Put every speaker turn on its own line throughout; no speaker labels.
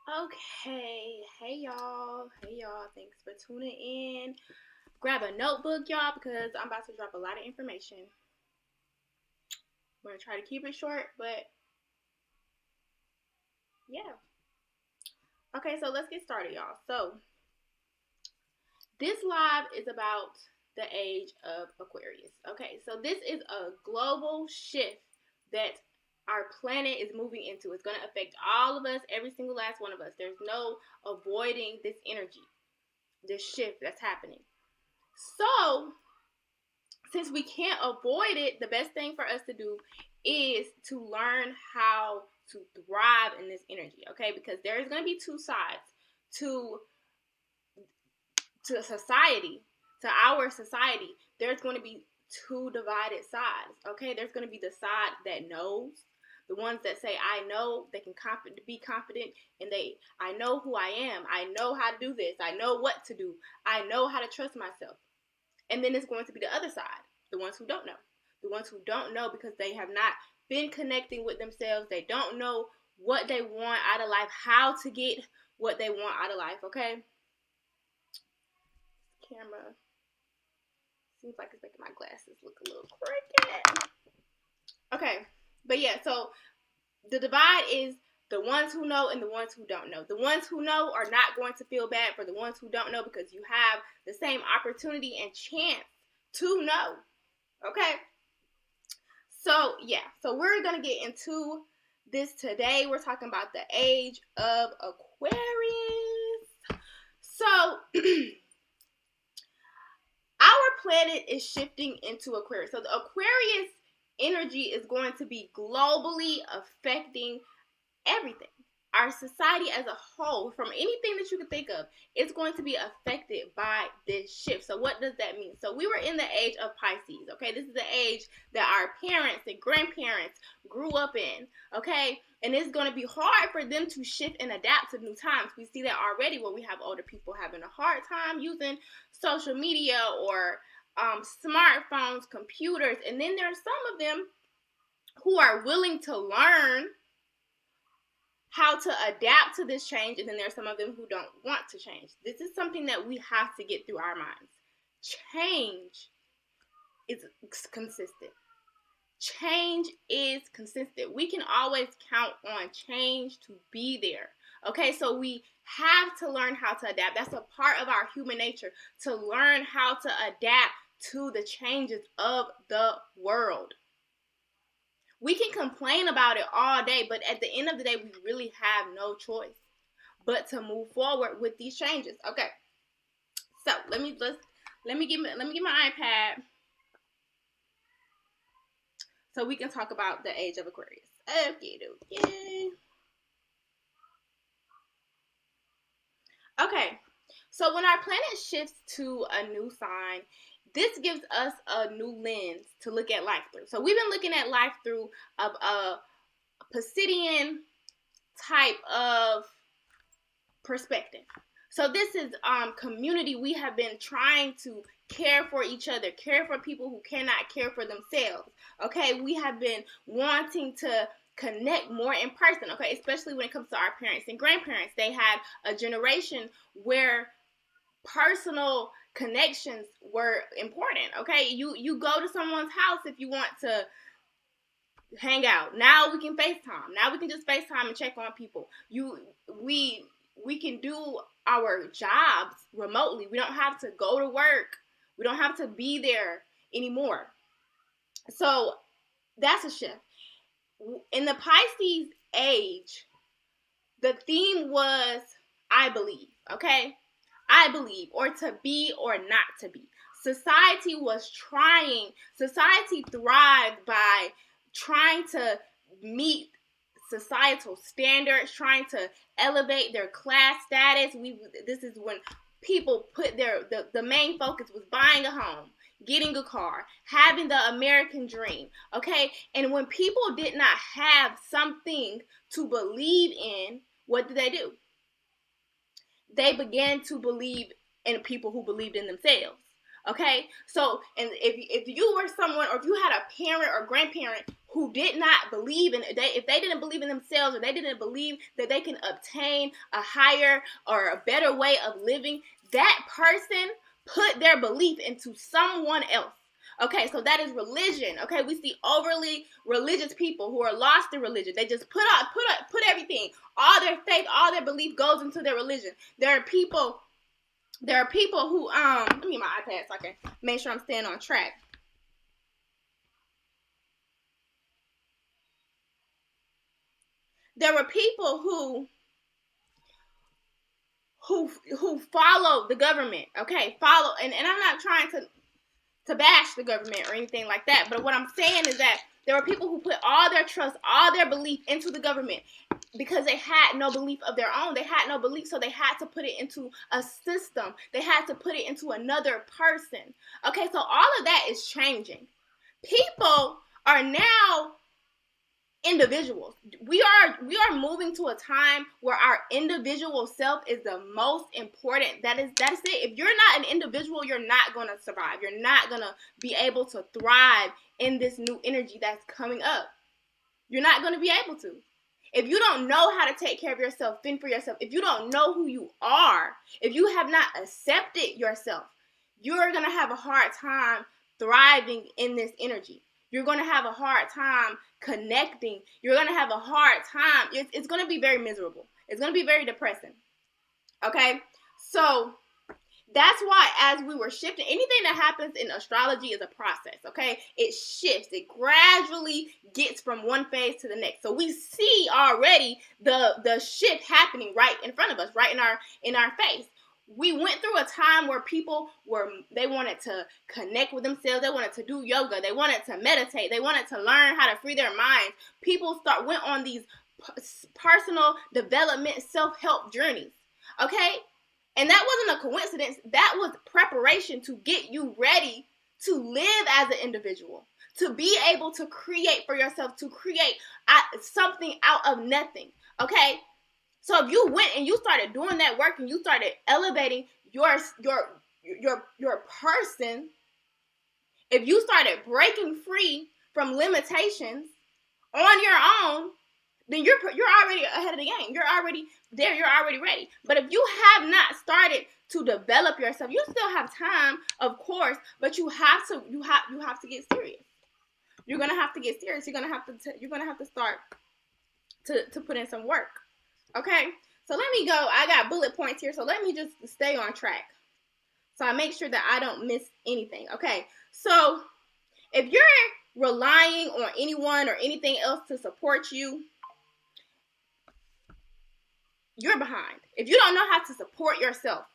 Okay, hey y'all, thanks for tuning in. Grab a notebook, y'all, because I'm about to drop a lot of information. We're gonna try to keep it short, but yeah. Okay, so let's get started, y'all. So, this live is about the age of Aquarius. Okay, so this is a global shift that our planet is moving into. It's gonna affect all of us, every single last one of us. There's no avoiding this energy, this shift that's happening. So, since we can't avoid it, the best thing for us to do is to learn how to thrive in this energy, okay? Because there's going to be two sides to society, to our society. There's going to be two divided sides, okay? There's going to be the side that knows, the ones that say, I know, they can be confident, and I know who I am. I know how to do this. I know what to do. I know how to trust myself. And then it's going to be the other side, the ones who don't know. The ones who don't know because they have not been connecting with themselves. They don't know what they want out of life, how to get what they want out of life, okay? Camera seems like it's making my glasses look a little crooked. Okay, but yeah, so the divide is the ones who know and the ones who don't know. The ones who know are not going to feel bad for the ones who don't know because you have the same opportunity and chance to know. Okay? So, yeah. So, we're going to get into this today. We're talking about the age of Aquarius. So, our planet is shifting into Aquarius. So, the Aquarius energy is going to be globally affecting everything. Our society as a whole, from anything that you can think of, is going to be affected by this shift. So what does that mean? So we were in the age of Pisces, okay? This is the age that our parents and grandparents grew up in, okay? And it's going to be hard for them to shift and adapt to new times. We see that already where we have older people having a hard time using social media or smartphones, computers. And then there are some of them who are willing to learn how to adapt to this change, and then there's some of them who don't want to change. This is something that we have to get through our minds. Change is consistent. Change is consistent. We can always count on change to be there. Okay, so we have to learn how to adapt. That's a part of our human nature, to learn how to adapt to the changes of the world. We can complain about it all day, but at the end of the day, we really have no choice but to move forward with these changes. Okay, so let me get my iPad so we can talk about the age of Aquarius. Okay. Okay, so when our planet shifts to a new sign, this gives us a new lens to look at life through. So we've been looking at life through a Pisidian type of perspective. So this is community. We have been trying to care for each other, care for people who cannot care for themselves. Okay, we have been wanting to connect more in person. Okay, especially when it comes to our parents and grandparents. They had a generation where personal connections were important. Okay, you go to someone's house if you want to hang out. Now we can FaceTime. Now we can just FaceTime and check on people. We can do our jobs remotely. We don't have to go to work. We don't have to be there anymore. So that's a shift. In the Pisces age, the theme was I believe, okay? I believe, or to be or not to be. Society thrived by trying to meet societal standards, trying to elevate their class status. This is when people put the main focus was buying a home, getting a car, having the American dream, okay? And when people did not have something to believe in, what did they do? They began to believe in people who believed in themselves. Okay, so and if you were someone, or if you had a parent or grandparent who did not believe in if they didn't believe in themselves, or they didn't believe that they can obtain a higher or a better way of living, that person put their belief into someone else. Okay, so that is religion. Okay, we see overly religious people who are lost in religion. They just put everything, all their faith, all their belief goes into their religion. There are people who let me get my iPad so I can make sure I'm staying on track. There were people who follow the government. Okay, follow, and I'm not trying to bash the government or anything like that, but what I'm saying is that there were people who put all their trust, all their belief into the government because they had no belief of their own. They had no belief, so they had to put it into a system. They had to put it into another person. Okay, so all of that is changing. People are now individuals. We are moving to a time where our individual self is the most important. That is it. If you're not an individual, you're not going to survive. You're not going to be able to thrive in this new energy that's coming up. You're not going to be able to. If you don't know how to take care of yourself, fend for yourself, if you don't know who you are, if you have not accepted yourself, you're going to have a hard time thriving in this energy. You're going to have a hard time connecting. You're going to have a hard time. It's going to be very miserable. It's going to be very depressing. Okay? So that's why as we were shifting, anything that happens in astrology is a process, okay? It shifts. It gradually gets from one phase to the next. So we see already the shift happening right in front of us, right in our face. We went through a time where people they wanted to connect with themselves. They wanted to do yoga. They wanted to meditate. They wanted to learn how to free their minds. People went on these personal development, self-help journeys, okay? And that wasn't a coincidence. That was preparation to get you ready to live as an individual, to be able to create for yourself, to create something out of nothing, okay? So if you went and you started doing that work and you started elevating your person, if you started breaking free from limitations on your own, then you're already ahead of the game. You're already there. You're already ready. But if you have not started to develop yourself, you still have time, of course, but you have to get serious. You're gonna have to get serious. You're gonna have to start to put in some work. Okay, so let me go. I got bullet points here, so let me just stay on track so I make sure that I don't miss anything. Okay, so if you're relying on anyone or anything else to support you, you're behind. If you don't know how to support yourself,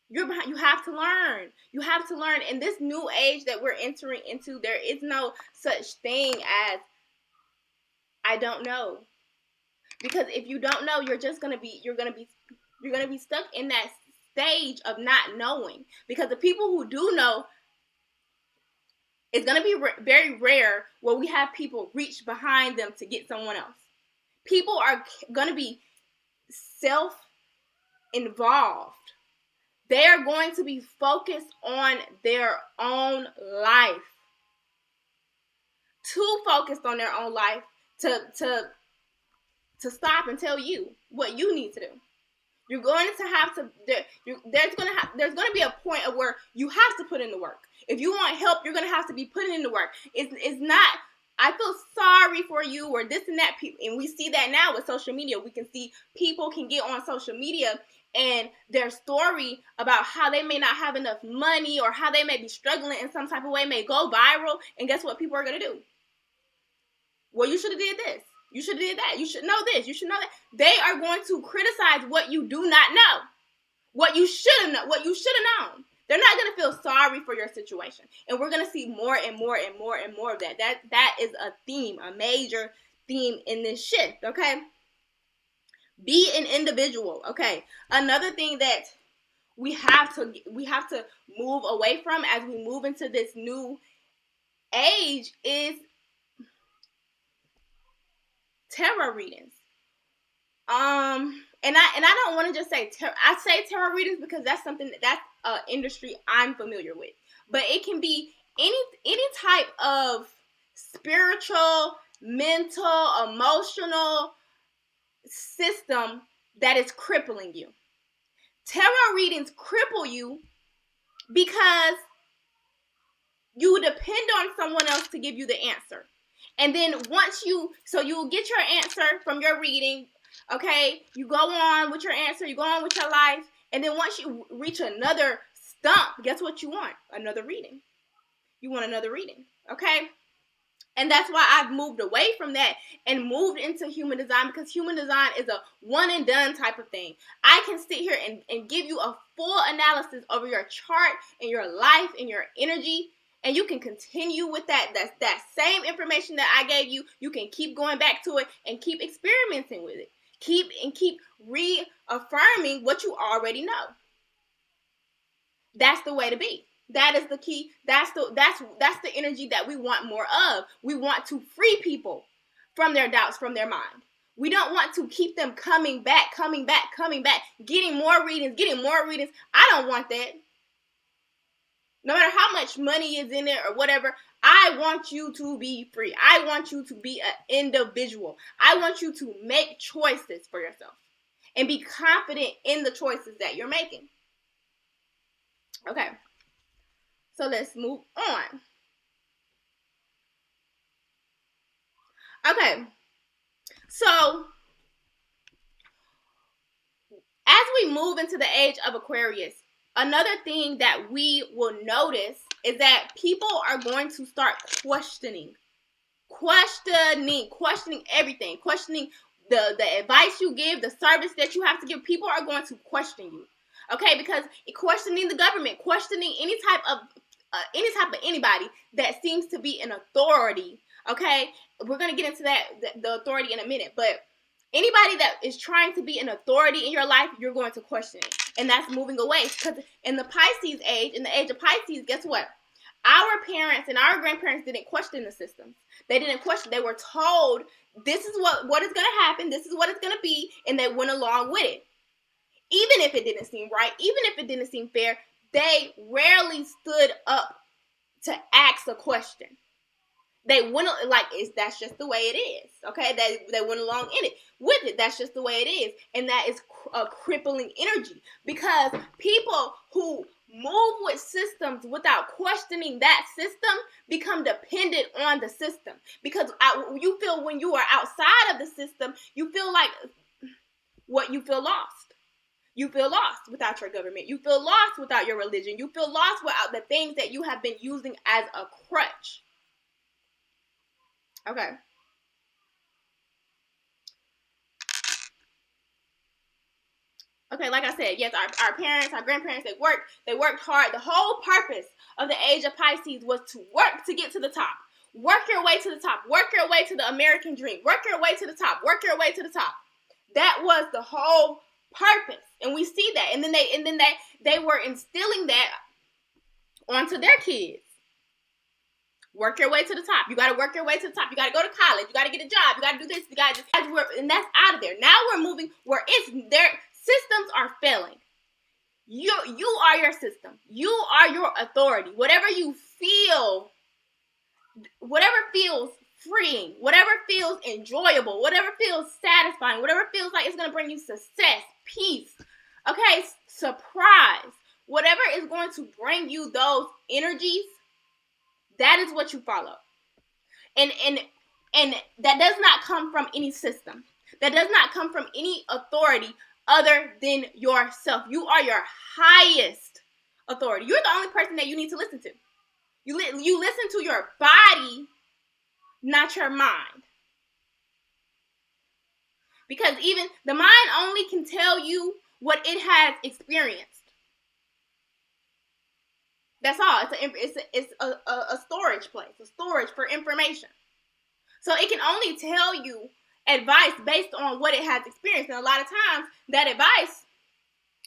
you're behind. You have to learn. You have to learn. In this new age that we're entering into, there is no such thing as I don't know. Because if you don't know, you're gonna be stuck in that stage of not knowing. Because the people who do know, it's gonna be very rare where we have people reach behind them to get someone else. People are gonna be self-involved. They are going to be focused on their own life. Too focused on their own life to stop and tell you what you need to do. You're going to have to. There's going to be a point of where you have to put in the work. If you want help, you're going to have to be putting in the work. It's not. I feel sorry for you or this and that. And we see that now with social media. We can see people can get on social media and their story about how they may not have enough money or how they may be struggling in some type of way may go viral. And guess what people are going to do? Well, you should have did this. You should have did that. You should know this. You should know that. They are going to criticize what you do not know. What you should have known. What you should have known. They're not going to feel sorry for your situation. And we're going to see more and more and more and more of that. That is a theme, a major theme in this shift, okay? Be an individual, okay? Another thing that we have to move away from as we move into this new age is tarot readings. And I don't want to just say I say tarot readings because that's something that's industry I'm familiar with. But it can be any type of spiritual, mental, emotional system that is crippling you. Tarot readings cripple you because you depend on someone else to give you the answer. And then you'll get your answer from your reading, okay? You go on with your answer, you go on with your life, and then once you reach another stump, guess what you want? Another reading. You want another reading, okay? And that's why I've moved away from that and moved into human design, because human design is a one and done type of thing. I can sit here and give you a full analysis over your chart and your life and your energy, and you can continue with that same information that I gave you. You can keep going back to it and keep experimenting with it. Keep reaffirming what you already know. That's the way to be. That is the key. That's the energy that we want more of. We want to free people from their doubts, from their mind. We don't want to keep them coming back, getting more readings. I don't want that. No matter how much money is in it or whatever, I want you to be free. I want you to be an individual. I want you to make choices for yourself and be confident in the choices that you're making. Okay. So let's move on. Okay. So as we move into the age of Aquarius, another thing that we will notice is that people are going to start questioning everything, questioning the advice you give, the service that you have to give. People are going to question you. Okay, because questioning the government, questioning any type of anybody that seems to be an authority. Okay, we're gonna get into the authority in a minute, but anybody that is trying to be an authority in your life, you're going to question it, and that's moving away. Because in the Pisces age, in the age of Pisces, guess what? Our parents and our grandparents didn't question the systems. They didn't question. They were told this is what is gonna happen. This is what it's gonna be, and they went along with it. Even if it didn't seem right, even if it didn't seem fair, they rarely stood up to ask a question. They went that's just the way it is. Okay, they went along in it with it. That's just the way it is, and that is a crippling energy, because people who move with systems without questioning that system become dependent on the system. Because you feel when you are outside of the system, you feel like you feel lost. You feel lost without your government. You feel lost without your religion. You feel lost without the things that you have been using as a crutch. Okay. Okay, like I said, yes, our parents, our grandparents, they worked hard. The whole purpose of the age of Pisces was to work to get to the top. Work your way to the top. Work your way to the American dream. Work your way to the top. Work your way to the top. That was the whole purpose, and we see that, and then they were instilling that onto their kids. Work your way to the top. You got to work your way to the top. You got to go to college. You got to get a job. You got to do this. You got to, and that's out of there. Now we're moving where their systems are failing. You are your system. You are your authority. Whatever you feel, whatever feels freeing, whatever feels enjoyable, whatever feels satisfying, whatever feels like it's going to bring you success, peace, okay, surprise, whatever is going to bring you those energies, that is what you follow. And that does not come from any system. That does not come from any authority other than yourself. You are your highest authority. You're the only person that you need to listen to. You listen to your body, not your mind. Because even the mind only can tell you what it has experienced. That's all. It's a storage place, a storage for information. So it can only tell you advice based on what it has experienced. And a lot of times that advice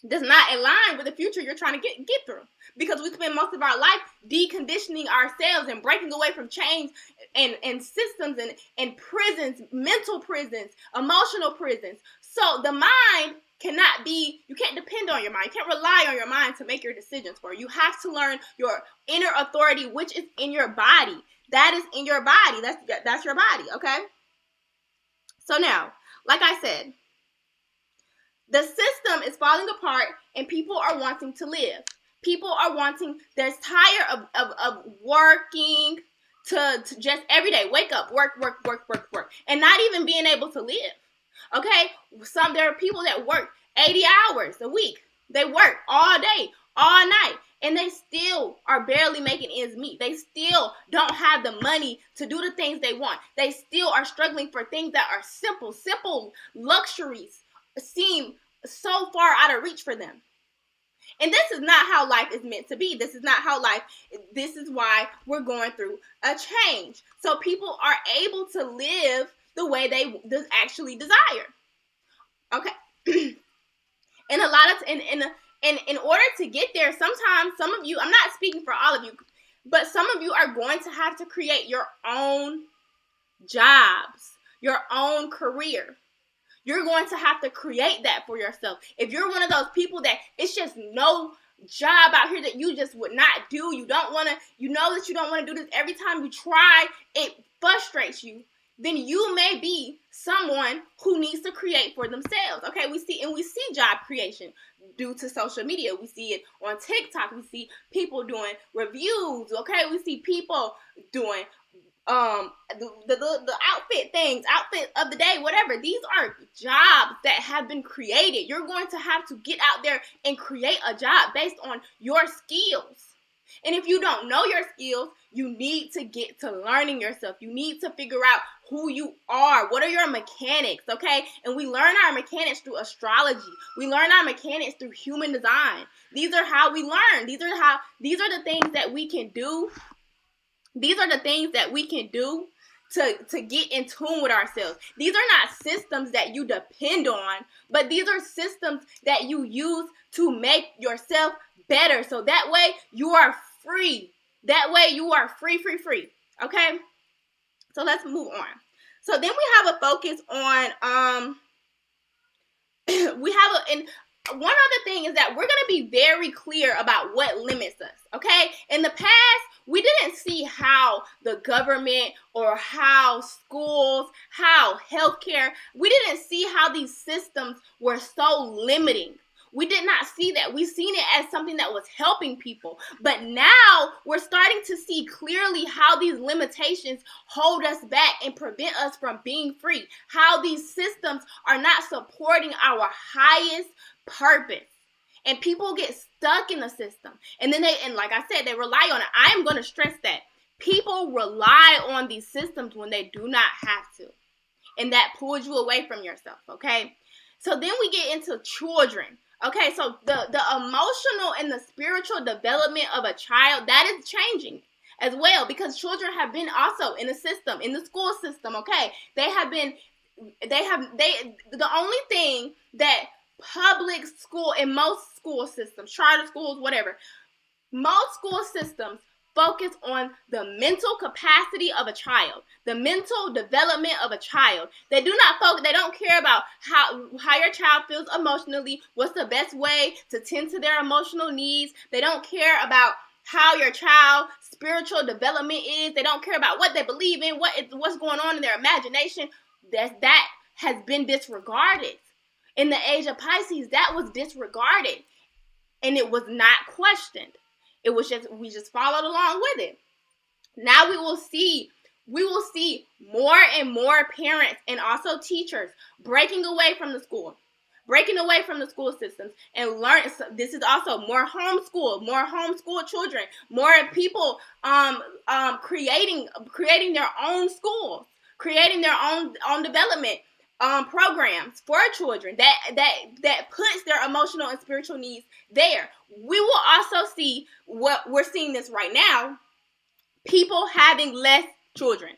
does not align with the future you're trying to get through. Because we spend most of our life deconditioning ourselves and breaking away from chains and systems and prisons, mental prisons, emotional prisons, So the mind cannot be, you can't depend on your mind. You can't rely on your mind to make your decisions for you. You have to learn your inner authority, which is in your body. That is in your body. That's your body, okay? So now, like I said, the system is falling apart and people are wanting to live. People are wanting, they're tired of working to just every day, wake up, work, and not even being able to live. Okay? There are people that work 80 hours a week. They work all day, all night, and they still are barely making ends meet. They still don't have the money to do the things they want. They still are struggling for things that are simple luxuries seem so far out of reach for them. And this is not how life is meant to be. This is why we're going through a change. So people are able to live the way they actually desire. Okay. And a lot of, in order to get there, sometimes some of you, I'm not speaking for all of you, but some of you are going to have to create your own jobs, your own career. You're going to have to create that for yourself. If you're one of those people that it's just no job out here that you just would not do, you know that you don't want to do this, every time you try, it frustrates you, then you may be someone who needs to create for themselves. Okay, we see job creation due to social media. We see it on TikTok. We see people doing reviews. Okay, we see people doing the outfit of the day, whatever. These are jobs that have been created. You're going to have to get out there and create a job based on your skills. And if you don't know your skills, you need to get to learning yourself. You need to figure out who you are. What are your mechanics, okay? And we learn our mechanics through astrology. We learn our mechanics through human design. These are how we learn. These are the things that we can do. These are the things that we can do to get in tune with ourselves. These are not systems that you depend on, but these are systems that you use to make yourself better. So that way you are free. That way you are free. Okay? So let's move on. So then we have a focus on, one other thing is that we're going to be very clear about what limits us, okay? In the past, we didn't see how the government or how schools, how healthcare, we didn't see how these systems were so limiting. We did not see that. We seen it as something that was helping people. But now we're starting to see clearly how these limitations hold us back and prevent us from being free. How these systems are not supporting our highest purpose. And people get stuck in the system. And like I said, they rely on it. I am going to stress that. People rely on these systems when they do not have to. And that pulls you away from yourself, okay? So then we get into children. Okay, so the emotional and the spiritual development of a child, that is changing as well, because children have been also in the system, in the school system, okay? The only thing that public school, in most school systems, charter schools, whatever, most school systems focus on the mental capacity of a child, the mental development of a child. They do not focus, they don't care about how your child feels emotionally, what's the best way to tend to their emotional needs. They don't care about how your child's spiritual development is. They don't care about what they believe in, what's going on in their imagination. That has been disregarded. In the age of Pisces, that was disregarded, and it was not questioned. It was we just followed along with it. Now we will see more and more parents and also teachers breaking away from the school systems and learn. This is also more homeschool children, more people creating their own schools, creating their own development programs for children that puts their emotional and spiritual needs there. We will also see what we're seeing this right now, people having less children.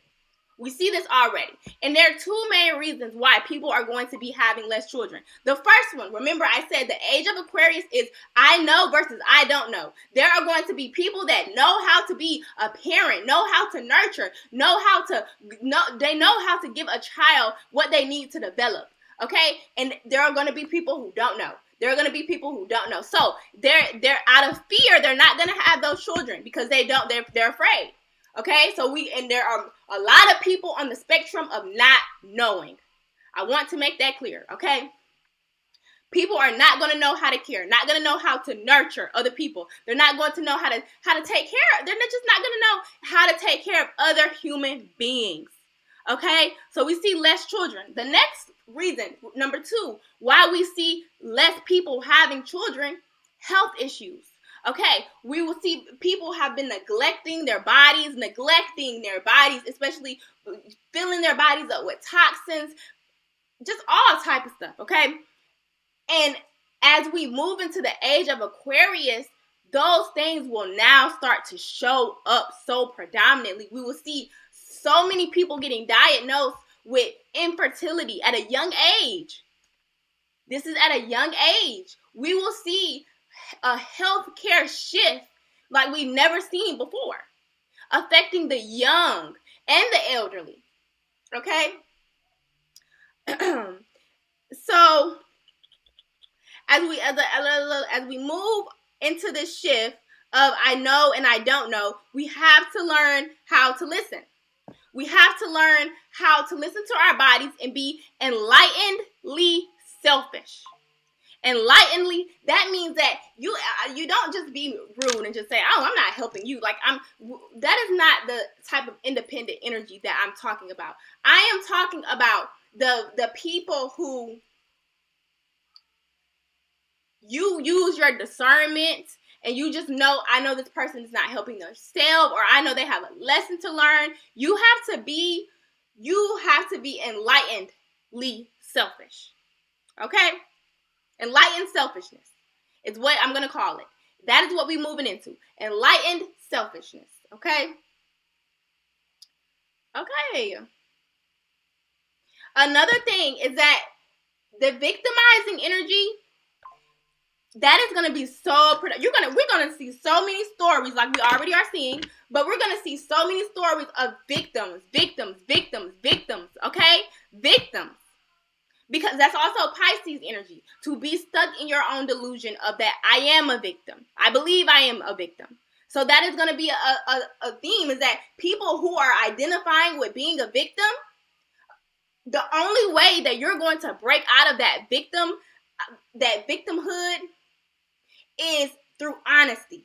We see this already. And there are two main reasons why people are going to be having less children. The first one, remember I said the age of Aquarius is I know versus I don't know. There are going to be people that know how to be a parent, know how to nurture, they know how to give a child what they need to develop. Okay? And there are going to be people who don't know. There are going to be people who don't know. So they're out of fear. They're not going to have those children because they're afraid. Okay? So there are a lot of people on the spectrum of not knowing. I want to make that clear. Okay? People are not going to know how to care, not going to know how to nurture other people. They're not going to know how to take care of. They're just not going to know how to take care of other human beings. Okay? So we see less children. The next reason, number 2, why we see less people having children, health issues. Okay, we will see people have been neglecting their bodies, especially filling their bodies up with toxins, just all type of stuff, okay? And as we move into the age of Aquarius, those things will now start to show up so predominantly. We will see so many people getting diagnosed with infertility at a young age. This is at a young age. We will see a healthcare shift like we've never seen before, affecting the young and the elderly. Okay? So as we move into this shift of I know and I don't know, we have to learn how to listen. We have to learn how to listen to our bodies and be enlightenedly selfish. Enlightenedly, that means that you don't just be rude and just say, oh, I'm not helping you. That is not the type of independent energy that I'm talking about. I am talking about the people who you use your discernment and you just know, I know this person is not helping themselves, or I know they have a lesson to learn. You have to be enlightenedly selfish. Okay? Enlightened selfishness is what I'm going to call it. That is what we're moving into. Enlightened selfishness. Okay? Okay. Another thing is that the victimizing energy, that is going to be so we're going to see so many stories like we already are seeing, but we're going to see so many stories of victims, okay? Victims. Because that's also Pisces energy, to be stuck in your own delusion of that I am a victim. I believe I am a victim. So that is going to be a theme, is that people who are identifying with being a victim, the only way that you're going to break out of that victimhood is through honesty.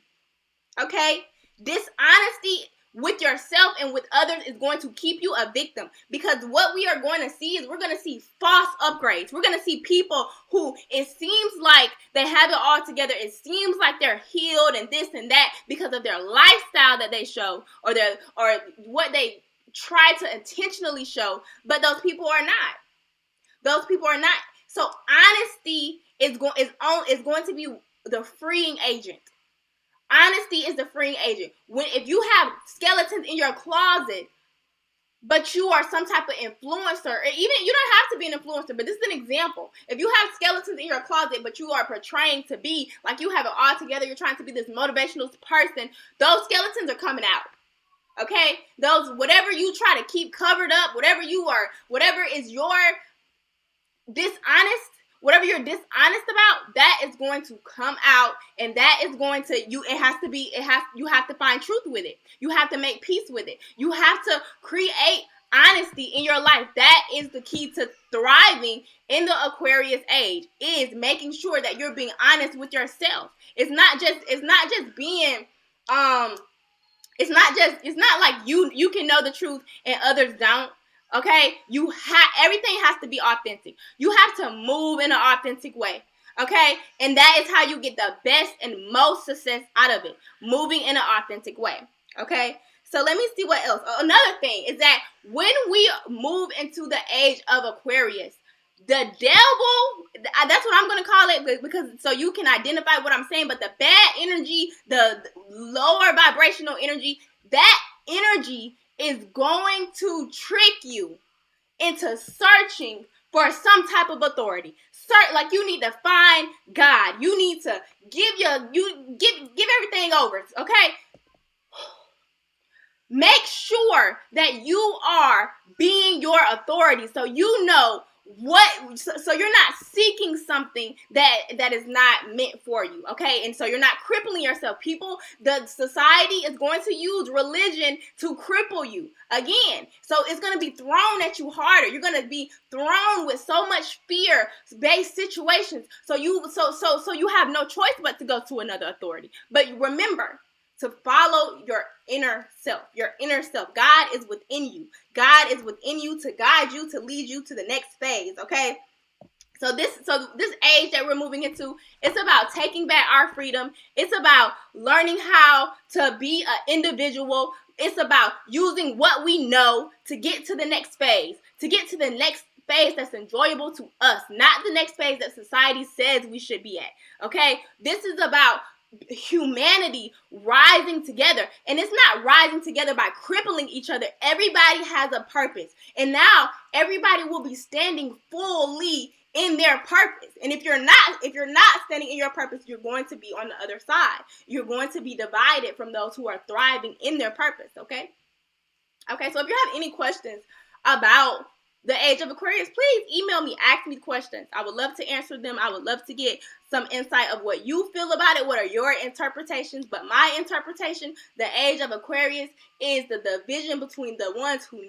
Okay? Dishonesty with yourself and with others is going to keep you a victim, because what we are going to see is we're going to see false upgrades. We're going to see people who it seems like they have it all together. It seems like they're healed and this and that because of their lifestyle that they show, or what they try to intentionally show, but those people are not. Those people are not. So honesty is going to be the freeing agent. Honesty is the freeing agent. If you have skeletons in your closet, but you are some type of influencer, or even you don't have to be an influencer, but this is an example. If you have skeletons in your closet, but you are portraying to be like you have it all together, you're trying to be this motivational person, those skeletons are coming out. Okay? Whatever you try to keep covered up, whatever is your dishonest, whatever you're dishonest about, that is going to come out, and that is going to, you have to find truth with it. You have to make peace with it. You have to create honesty in your life. That is the key to thriving in the Aquarius age, is making sure that you're being honest with yourself. It's not like you can know the truth and others don't. Okay, everything has to be authentic. You have to move in an authentic way. Okay, and that is how you get the best and most success out of it. Moving in an authentic way. Okay, so let me see what else. Another thing is that when we move into the age of Aquarius, the devil, that's what I'm going to call it, because so you can identify what I'm saying, but the bad energy, the lower vibrational energy, that energy is going to trick you into searching for some type of authority. Like you need to find God. You need to give everything over. Okay? Make sure that you are being your authority, so you know so you're not seeking something that is not meant for you, okay? And so you're not crippling yourself. The society is going to use religion to cripple you again. So it's going to be thrown at you harder. You're going to be thrown with so much fear-based situations. So you have no choice but to go to another authority. But remember to follow your inner self. Your inner self. God is within you. God is within you to guide you, to lead you to the next phase, okay? So this age that we're moving into, it's about taking back our freedom. It's about learning how to be an individual. It's about using what we know to get to the next phase, that's enjoyable to us, not the next phase that society says we should be at, okay? This is about humanity rising together, and it's not rising together by crippling each other. Everybody has a purpose, and now everybody will be standing fully in their purpose. And if you're not standing in your purpose, you're going to be on the other side. You're going to be divided from those who are thriving in their purpose, okay? Okay, so if you have any questions about the Age of Aquarius, please email me, ask me questions. I would love to answer them. I would love to get some insight of what you feel about it. What are your interpretations? But my interpretation, the Age of Aquarius, is the division between the ones who